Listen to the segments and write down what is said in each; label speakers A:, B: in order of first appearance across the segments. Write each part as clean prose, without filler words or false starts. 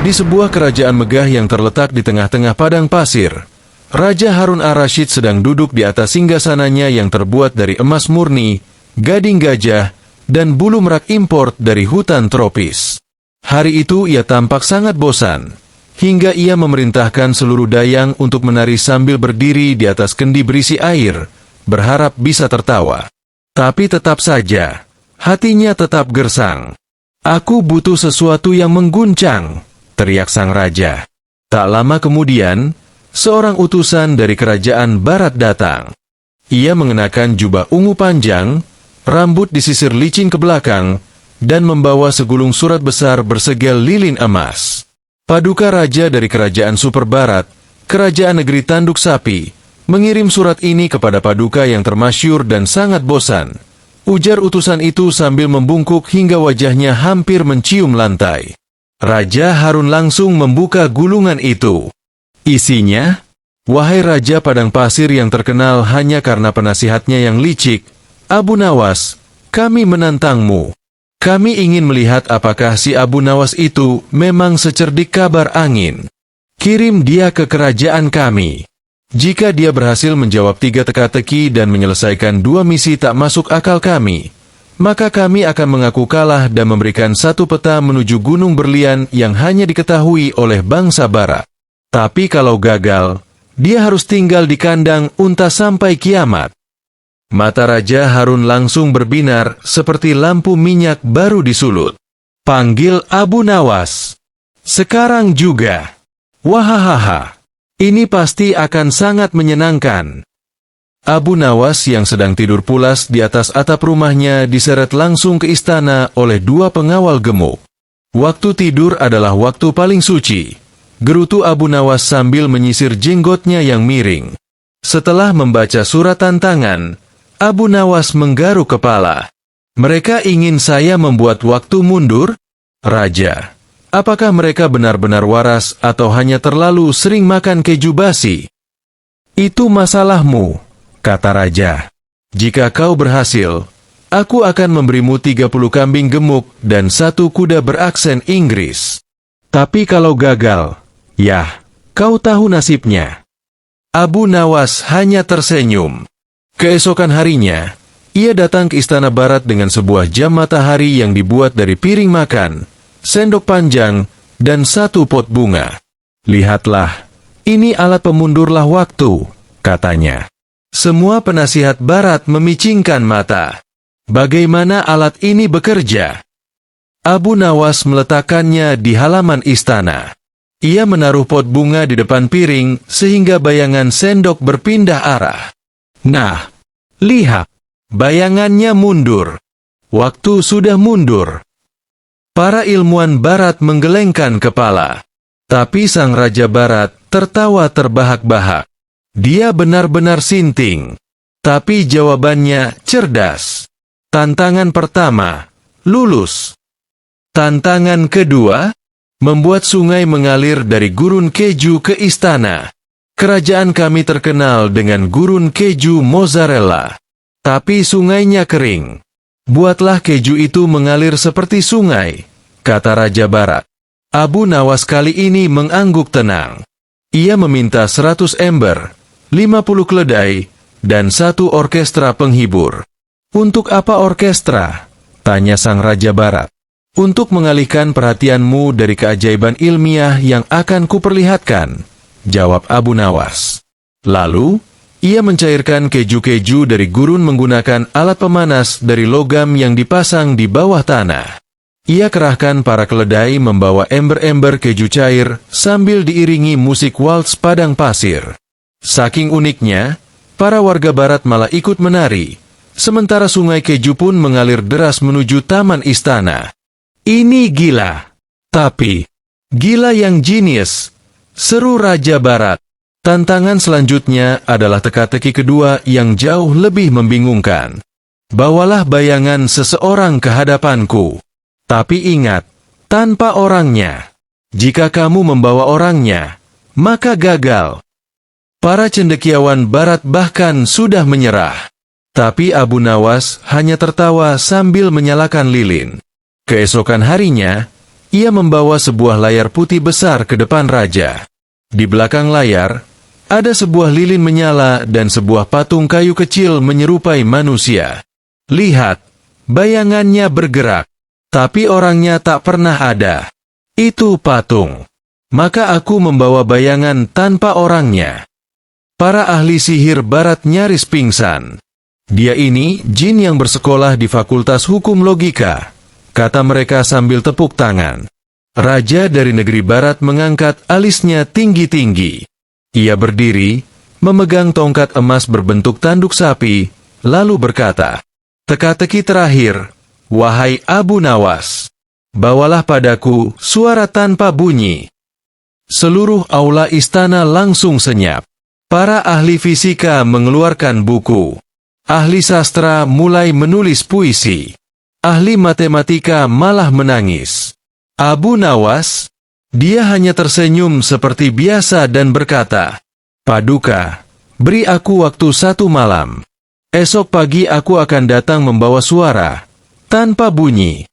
A: Di sebuah kerajaan megah yang terletak di tengah-tengah padang pasir, Raja Harun ar-Rasyid sedang duduk di atas singgasananya yang terbuat dari emas murni, gading gajah, dan bulu merak import dari hutan tropis. Hari itu ia tampak sangat bosan, hingga ia memerintahkan seluruh dayang untuk menari sambil berdiri di atas kendi berisi air, berharap bisa tertawa. Tapi tetap saja, hatinya tetap gersang. "Aku butuh sesuatu yang mengguncang," teriak sang raja. Tak lama kemudian, seorang utusan dari kerajaan barat datang. Ia mengenakan jubah ungu panjang, rambut disisir licin ke belakang, dan membawa segulung surat besar bersegel lilin emas. Paduka raja dari kerajaan super barat, kerajaan negeri tanduk sapi, mengirim surat ini kepada paduka yang termasyur dan sangat bosan. Ujar utusan itu sambil membungkuk hingga wajahnya hampir mencium lantai. Raja Harun langsung membuka gulungan itu. Isinya, "Wahai Raja Padang Pasir yang terkenal hanya karena penasihatnya yang licik, Abu Nawas, kami menantangmu. Kami ingin melihat apakah si Abu Nawas itu memang secerdik kabar angin. Kirim dia ke kerajaan kami. Jika dia berhasil menjawab 3 teka-teki dan menyelesaikan 2 misi tak masuk akal kami, maka kami akan mengaku kalah dan memberikan 1 peta menuju Gunung Berlian yang hanya diketahui oleh bangsa barat. Tapi kalau gagal, dia harus tinggal di kandang unta sampai kiamat." Mata Raja Harun langsung berbinar seperti lampu minyak baru disulut. "Panggil Abu Nawas. Sekarang juga. Wahahaha. Ini pasti akan sangat menyenangkan." Abu Nawas yang sedang tidur pulas di atas atap rumahnya diseret langsung ke istana oleh 2 pengawal gemuk. "Waktu tidur adalah waktu paling suci," gerutu Abu Nawas sambil menyisir jenggotnya yang miring. Setelah membaca surat tantangan, Abu Nawas menggaruk kepala. "Mereka ingin saya membuat waktu mundur? Raja, apakah mereka benar-benar waras atau hanya terlalu sering makan keju basi?" "Itu masalahmu," kata Raja. "Jika kau berhasil, aku akan memberimu 30 kambing gemuk dan 1 kuda beraksen Inggris. Tapi kalau gagal, yah, kau tahu nasibnya." Abu Nawas hanya tersenyum. Keesokan harinya, ia datang ke istana barat dengan sebuah jam matahari yang dibuat dari piring makan, sendok panjang, dan 1 pot bunga. "Lihatlah, ini alat pemundurlah waktu," katanya. Semua penasihat barat memicingkan mata. Bagaimana alat ini bekerja? Abu Nawas meletakkannya di halaman istana. Ia menaruh pot bunga di depan piring sehingga bayangan sendok berpindah arah. Nah, lihat, bayangannya mundur. Waktu sudah mundur. Para ilmuwan barat menggelengkan kepala. Tapi sang Raja Barat tertawa terbahak-bahak. Dia benar-benar sinting. Tapi jawabannya cerdas. Tantangan pertama, lulus. Tantangan kedua, membuat sungai mengalir dari gurun keju ke istana. Kerajaan kami terkenal dengan gurun keju mozzarella. Tapi sungainya kering. Buatlah keju itu mengalir seperti sungai, kata Raja Barat. Abu Nawas kali ini mengangguk tenang. Ia meminta 100 ember, 50 keledai, dan 1 orkestra penghibur. Untuk apa orkestra? Tanya sang Raja Barat. Untuk mengalihkan perhatianmu dari keajaiban ilmiah yang akan kuperlihatkan, jawab Abu Nawas. Lalu, ia mencairkan keju-keju dari gurun menggunakan alat pemanas dari logam yang dipasang di bawah tanah. Ia kerahkan para keledai membawa ember-ember keju cair sambil diiringi musik waltz padang pasir. Saking uniknya, para warga barat malah ikut menari, sementara sungai keju pun mengalir deras menuju taman istana. Ini gila. Tapi, gila yang jenius, seru Raja Barat. Tantangan selanjutnya adalah teka-teki kedua yang jauh lebih membingungkan. Bawalah bayangan seseorang ke hadapanku. Tapi ingat, tanpa orangnya. Jika kamu membawa orangnya, maka gagal. Para cendekiawan barat bahkan sudah menyerah. Tapi Abu Nawas hanya tertawa sambil menyalakan lilin. Keesokan harinya, ia membawa sebuah layar putih besar ke depan raja. Di belakang layar, ada sebuah lilin menyala dan sebuah patung kayu kecil menyerupai manusia. Lihat, bayangannya bergerak, tapi orangnya tak pernah ada. Itu patung. Maka aku membawa bayangan tanpa orangnya. Para ahli sihir barat nyaris pingsan. Dia ini jin yang bersekolah di Fakultas Hukum Logika, kata mereka sambil tepuk tangan. Raja dari negeri barat mengangkat alisnya tinggi-tinggi. Ia berdiri, memegang tongkat emas berbentuk tanduk sapi, lalu berkata, "Teka-teki terakhir, wahai Abu Nawas. Bawalah padaku suara tanpa bunyi." Seluruh aula istana langsung senyap. Para ahli fisika mengeluarkan buku. Ahli sastra mulai menulis puisi. Ahli matematika malah menangis. Abu Nawas, dia hanya tersenyum seperti biasa dan berkata, "Paduka, beri aku waktu 1 malam. Esok pagi aku akan datang membawa suara, tanpa bunyi."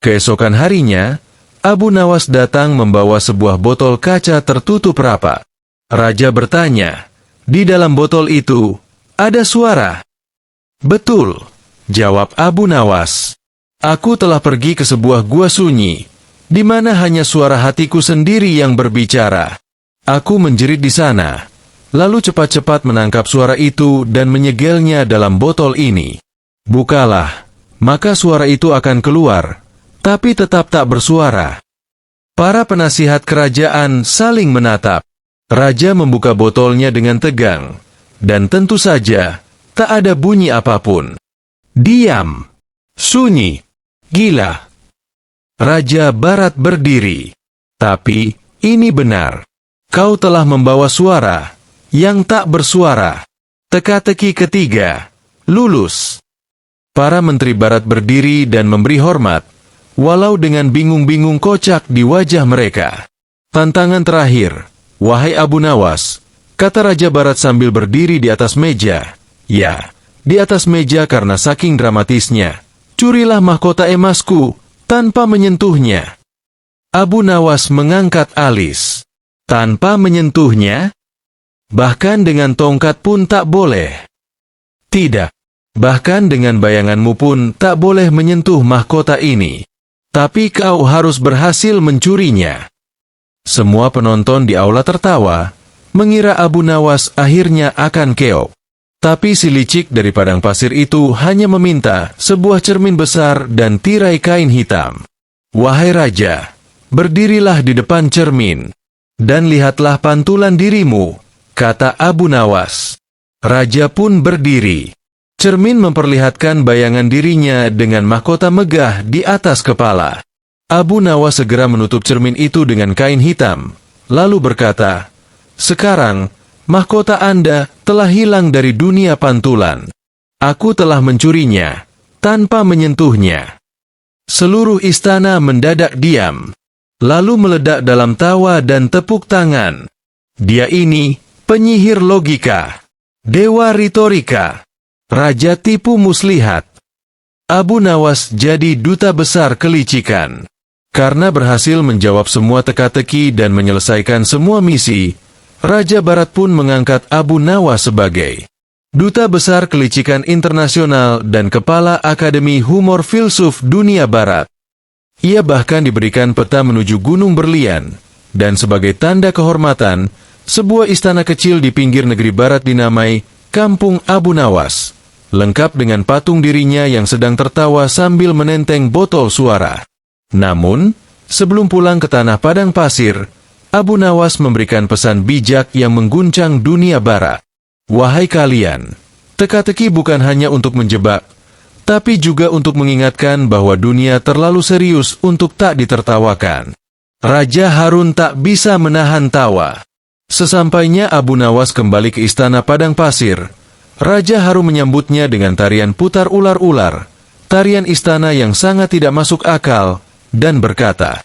A: Keesokan harinya, Abu Nawas datang membawa sebuah botol kaca tertutup rapat. Raja bertanya, "Di dalam botol itu, ada suara?" "Betul," jawab Abu Nawas. "Aku telah pergi ke sebuah gua sunyi, di mana hanya suara hatiku sendiri yang berbicara. Aku menjerit di sana, lalu cepat-cepat menangkap suara itu dan menyegelnya dalam botol ini. Bukalah, maka suara itu akan keluar, tapi tetap tak bersuara." Para penasihat kerajaan saling menatap. Raja membuka botolnya dengan tegang, dan tentu saja, tak ada bunyi apapun. "Diam! Sunyi! Gila!" Raja Barat berdiri. "Tapi, ini benar. Kau telah membawa suara yang tak bersuara." Teka-teki ketiga, lulus. Para menteri Barat berdiri dan memberi hormat, walau dengan bingung-bingung kocak di wajah mereka. "Tantangan terakhir, wahai Abu Nawas," kata Raja Barat sambil berdiri di atas meja. "Ya, di atas meja karena saking dramatisnya. Curilah mahkota emasku tanpa menyentuhnya." Abu Nawas mengangkat alis. "Tanpa menyentuhnya? Bahkan dengan tongkat pun tak boleh?" "Tidak. Bahkan dengan bayanganmu pun tak boleh menyentuh mahkota ini. Tapi kau harus berhasil mencurinya." Semua penonton di aula tertawa, mengira Abu Nawas akhirnya akan keok. Tapi si licik dari padang pasir itu hanya meminta sebuah cermin besar dan tirai kain hitam. "Wahai Raja, berdirilah di depan cermin, dan lihatlah pantulan dirimu," kata Abu Nawas. Raja pun berdiri. Cermin memperlihatkan bayangan dirinya dengan mahkota megah di atas kepala. Abu Nawas segera menutup cermin itu dengan kain hitam, lalu berkata, "Sekarang, mahkota Anda telah hilang dari dunia pantulan. Aku telah mencurinya, tanpa menyentuhnya." Seluruh istana mendadak diam, lalu meledak dalam tawa dan tepuk tangan. Dia ini, penyihir logika, dewa retorika, raja tipu muslihat. Abu Nawas jadi duta besar kelicikan. Karena berhasil menjawab semua teka-teki dan menyelesaikan semua misi, Raja Barat pun mengangkat Abu Nawas sebagai duta besar kelicikan internasional dan kepala Akademi Humor Filsuf Dunia Barat. Ia bahkan diberikan peta menuju Gunung Berlian, dan sebagai tanda kehormatan, sebuah istana kecil di pinggir negeri barat dinamai Kampung Abu Nawas, lengkap dengan patung dirinya yang sedang tertawa sambil menenteng botol suara. Namun, sebelum pulang ke tanah padang pasir, Abu Nawas memberikan pesan bijak yang mengguncang dunia barat. "Wahai kalian, teka-teki bukan hanya untuk menjebak, tapi juga untuk mengingatkan bahwa dunia terlalu serius untuk tak ditertawakan." Raja Harun tak bisa menahan tawa. Sesampainya Abu Nawas kembali ke istana padang pasir, Raja Harun menyambutnya dengan tarian putar ular-ular, tarian istana yang sangat tidak masuk akal, dan berkata,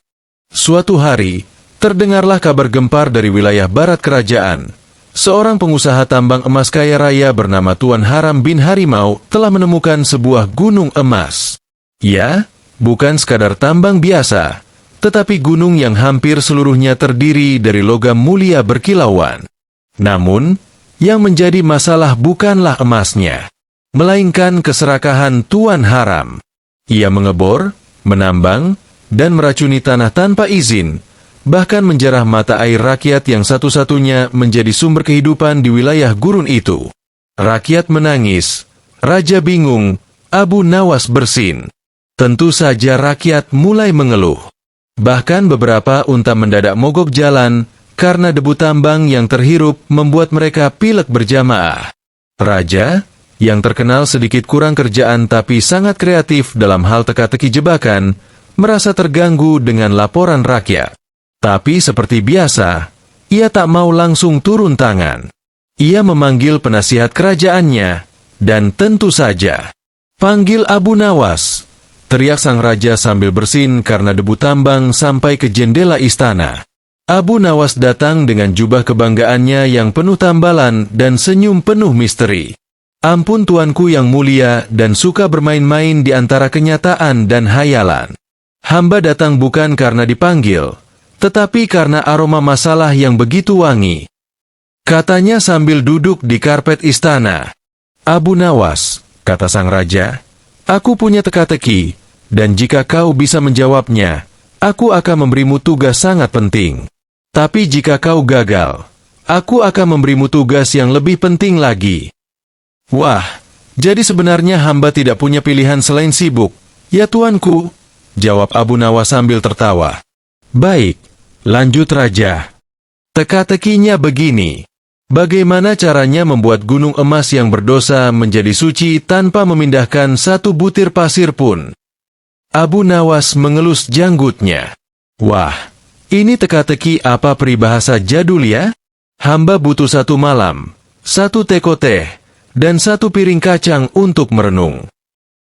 A: "Suatu hari, terdengarlah kabar gempar dari wilayah barat kerajaan. Seorang pengusaha tambang emas kaya raya bernama Tuan Haram bin Harimau telah menemukan sebuah gunung emas. Ya, bukan sekadar tambang biasa, tetapi gunung yang hampir seluruhnya terdiri dari logam mulia berkilauan. Namun, yang menjadi masalah bukanlah emasnya, melainkan keserakahan Tuan Haram. Ia mengebor, menambang, dan meracuni tanah tanpa izin, bahkan menjarah mata air rakyat yang satu-satunya menjadi sumber kehidupan di wilayah gurun itu. Rakyat menangis, raja bingung, Abu Nawas bersin. Tentu saja rakyat mulai mengeluh. Bahkan beberapa unta mendadak mogok jalan, karena debu tambang yang terhirup membuat mereka pilek berjamaah. Raja, yang terkenal sedikit kurang kerjaan tapi sangat kreatif dalam hal teka-teki jebakan, merasa terganggu dengan laporan rakyat. Tapi seperti biasa, ia tak mau langsung turun tangan. Ia memanggil penasihat kerajaannya, dan tentu saja, "Panggil Abu Nawas," teriak sang raja sambil bersin karena debu tambang sampai ke jendela istana. Abu Nawas datang dengan jubah kebanggaannya yang penuh tambalan dan senyum penuh misteri. "Ampun tuanku yang mulia dan suka bermain-main di antara kenyataan dan hayalan. Hamba datang bukan karena dipanggil, tetapi karena aroma masalah yang begitu wangi," katanya sambil duduk di karpet istana. "Abu Nawas," kata sang raja, "aku punya teka-teki, dan jika kau bisa menjawabnya, aku akan memberimu tugas sangat penting. Tapi jika kau gagal, aku akan memberimu tugas yang lebih penting lagi." "Wah, jadi sebenarnya hamba tidak punya pilihan selain sibuk, ya tuanku?" jawab Abu Nawas sambil tertawa. "Baik, lanjut raja. Teka-tekinya begini. Bagaimana caranya membuat gunung emas yang berdosa menjadi suci tanpa memindahkan satu butir pasir pun?" Abu Nawas mengelus janggutnya. "Wah, ini teka-teki apa peribahasa jadul ya? Hamba butuh 1 malam, 1 teko teh, dan 1 piring kacang untuk merenung."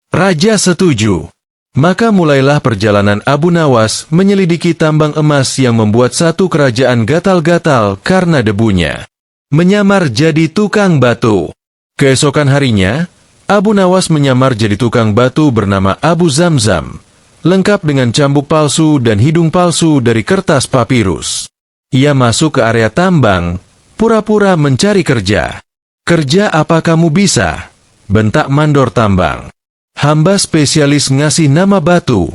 A: Raja setuju. Maka mulailah perjalanan Abu Nawas menyelidiki tambang emas yang membuat satu kerajaan gatal-gatal karena debunya. Menyamar jadi tukang batu. Keesokan harinya, Abu Nawas menyamar jadi tukang batu bernama Abu Zamzam, lengkap dengan cambuk palsu dan hidung palsu dari kertas papirus. Ia masuk ke area tambang, pura-pura mencari kerja. "Kerja apa kamu bisa?" bentak mandor tambang. "Hamba spesialis ngasih nama batu,"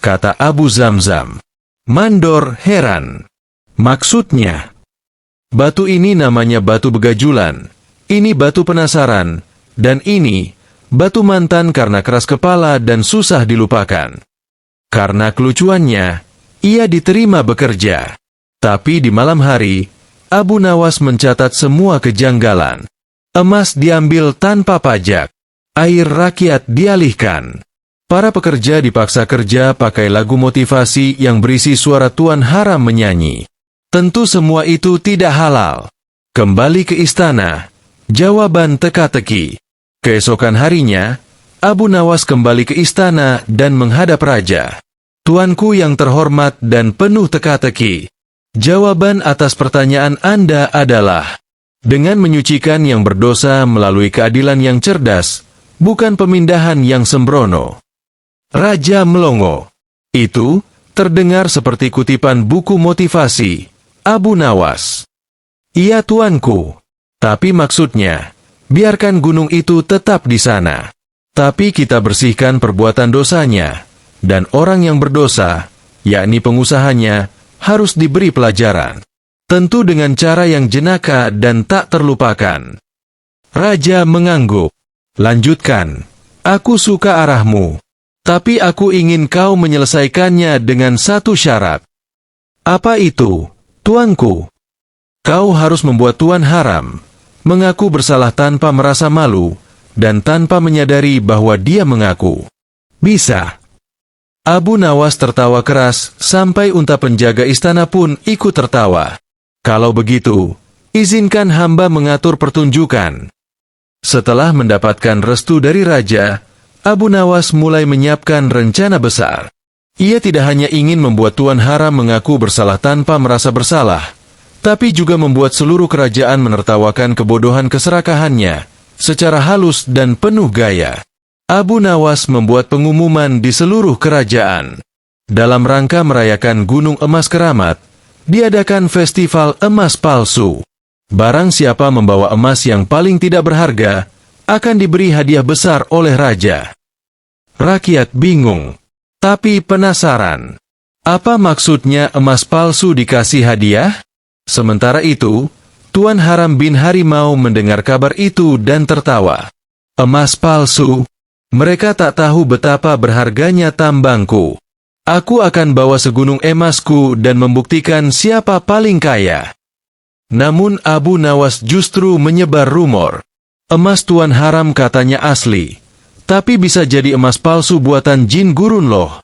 A: kata Abu Zamzam. Mandor heran. "Maksudnya?" "Batu ini namanya batu begajulan, ini batu penasaran, dan ini batu mantan karena keras kepala dan susah dilupakan." Karena kelucuannya, ia diterima bekerja. Tapi di malam hari, Abu Nawas mencatat semua kejanggalan. Emas diambil tanpa pajak. Air rakyat dialihkan. Para pekerja dipaksa kerja pakai lagu motivasi yang berisi suara Tuan Haram menyanyi. Tentu semua itu tidak halal. Kembali ke istana. Jawaban teka-teki. Keesokan harinya, Abu Nawas kembali ke istana dan menghadap raja. "Tuanku yang terhormat dan penuh teka-teki, jawaban atas pertanyaan Anda adalah, dengan menyucikan yang berdosa melalui keadilan yang cerdas, bukan pemindahan yang sembrono." Raja melongo. Itu terdengar seperti kutipan buku motivasi Abu Nawas. "Iya tuanku, tapi maksudnya, biarkan gunung itu tetap di sana. Tapi kita bersihkan perbuatan dosanya, dan orang yang berdosa, yakni pengusahanya, harus diberi pelajaran. Tentu dengan cara yang jenaka dan tak terlupakan." Raja mengangguk. "Lanjutkan. Aku suka arahmu. Tapi aku ingin kau menyelesaikannya dengan satu syarat." "Apa itu, tuanku?" "Kau harus membuat Tuan Haram mengaku bersalah tanpa merasa malu, dan tanpa menyadari bahwa dia mengaku." "Bisa." Abu Nawas tertawa keras, sampai unta penjaga istana pun ikut tertawa. "Kalau begitu, izinkan hamba mengatur pertunjukan." Setelah mendapatkan restu dari raja, Abu Nawas mulai menyiapkan rencana besar. Ia tidak hanya ingin membuat Tuan Haram mengaku bersalah tanpa merasa bersalah, tapi juga membuat seluruh kerajaan menertawakan kebodohan keserakahannya, secara halus dan penuh gaya. Abu Nawas membuat pengumuman di seluruh kerajaan. Dalam rangka merayakan Gunung Emas Keramat, diadakan festival emas palsu. Barang siapa membawa emas yang paling tidak berharga, akan diberi hadiah besar oleh raja. Rakyat bingung, tapi penasaran. Apa maksudnya emas palsu dikasih hadiah? Sementara itu, Tuan Haram bin Harimau mendengar kabar itu dan tertawa. Emas palsu? Mereka tak tahu betapa berharganya tambangku. Aku akan bawa segunung emasku dan membuktikan siapa paling kaya. Namun Abu Nawas justru menyebar rumor. Emas Tuan Haram katanya asli, tapi bisa jadi emas palsu buatan jin gurun loh.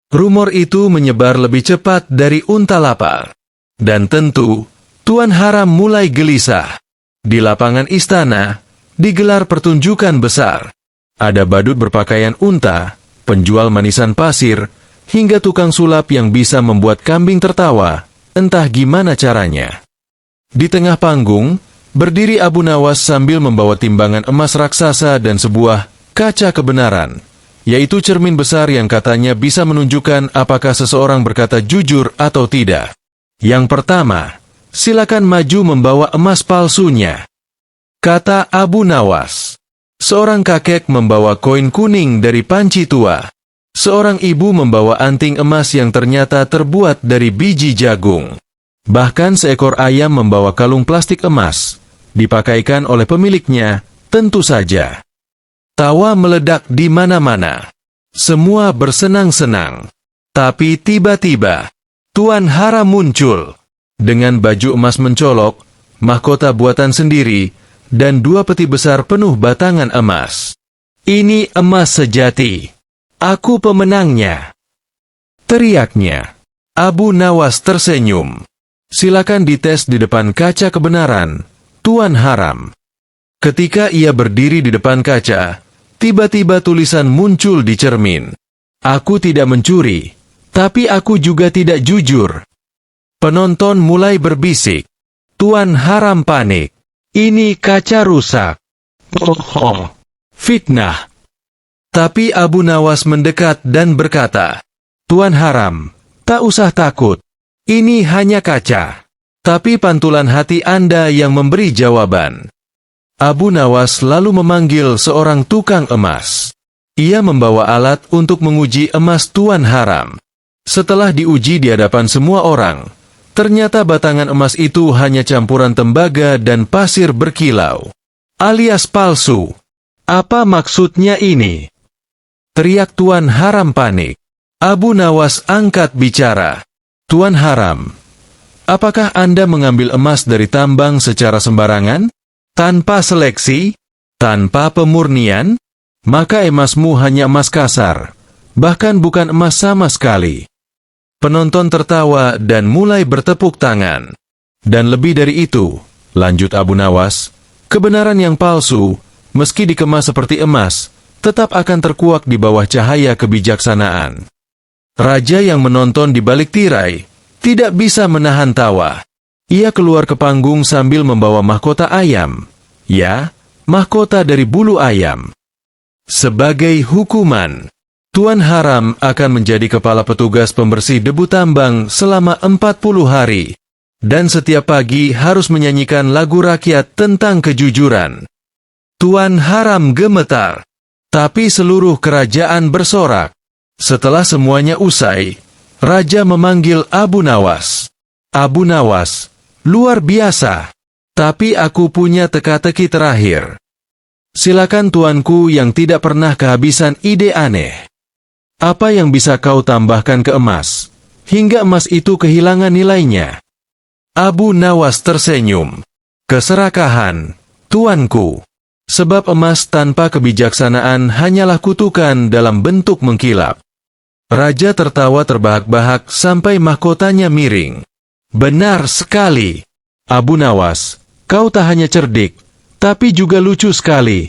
A: Rumor itu menyebar lebih cepat dari unta lapar. Dan tentu, Tuan Haram mulai gelisah. Di lapangan istana, digelar pertunjukan besar. Ada badut berpakaian unta, penjual manisan pasir, hingga tukang sulap yang bisa membuat kambing tertawa, entah gimana caranya. Di tengah panggung, berdiri Abu Nawas sambil membawa timbangan emas raksasa dan sebuah kaca kebenaran, yaitu cermin besar yang katanya bisa menunjukkan apakah seseorang berkata jujur atau tidak. Yang pertama, silakan maju membawa emas palsunya, kata Abu Nawas. Seorang kakek membawa koin kuning dari panci tua. Seorang ibu membawa anting emas yang ternyata terbuat dari biji jagung. Bahkan seekor ayam membawa kalung plastik emas, dipakaikan oleh pemiliknya, tentu saja. Tawa meledak di mana-mana. Semua bersenang-senang. Tapi tiba-tiba, Tuan Haram muncul. Dengan baju emas mencolok, mahkota buatan sendiri, dan 2 peti besar penuh batangan emas. Ini emas sejati. Aku pemenangnya, teriaknya. Abu Nawas tersenyum. Silakan dites di depan kaca kebenaran, Tuan Haram. Ketika ia berdiri di depan kaca, tiba-tiba tulisan muncul di cermin. Aku tidak mencuri, tapi aku juga tidak jujur. Penonton mulai berbisik. Tuan Haram panik. Ini kaca rusak. Oh, fitnah. Tapi Abu Nawas mendekat dan berkata, Tuan Haram, tak usah takut. Ini hanya kaca. Tapi pantulan hati Anda yang memberi jawaban. Abu Nawas lalu memanggil seorang tukang emas. Ia membawa alat untuk menguji emas Tuan Haram. Setelah diuji di hadapan semua orang, ternyata batangan emas itu hanya campuran tembaga dan pasir berkilau, alias palsu. Apa maksudnya ini? Teriak Tuan Haram panik. Abu Nawas angkat bicara. Tuan Haram, apakah Anda mengambil emas dari tambang secara sembarangan? Tanpa seleksi? Tanpa pemurnian? Maka emasmu hanya emas kasar, bahkan bukan emas sama sekali. Penonton tertawa dan mulai bertepuk tangan. Dan lebih dari itu, lanjut Abu Nawas, kebenaran yang palsu, meski dikemas seperti emas, tetap akan terkuak di bawah cahaya kebijaksanaan. Raja yang menonton di balik tirai tidak bisa menahan tawa. Ia keluar ke panggung sambil membawa mahkota ayam. Ya, mahkota dari bulu ayam. Sebagai hukuman, Tuan Haram akan menjadi kepala petugas pembersih debu tambang selama 40 hari. Dan setiap pagi harus menyanyikan lagu rakyat tentang kejujuran. Tuan Haram gemetar. Tapi seluruh kerajaan bersorak. Setelah semuanya usai, Raja memanggil Abu Nawas. Abu Nawas, luar biasa. Tapi aku punya teka-teki terakhir. Silakan tuanku yang tidak pernah kehabisan ide aneh. Apa yang bisa kau tambahkan ke emas, hingga emas itu kehilangan nilainya? Abu Nawas tersenyum. Keserakahan, tuanku. Sebab emas tanpa kebijaksanaan hanyalah kutukan dalam bentuk mengkilap. Raja tertawa terbahak-bahak sampai mahkotanya miring. Benar sekali. Abu Nawas, kau tak hanya cerdik, tapi juga lucu sekali.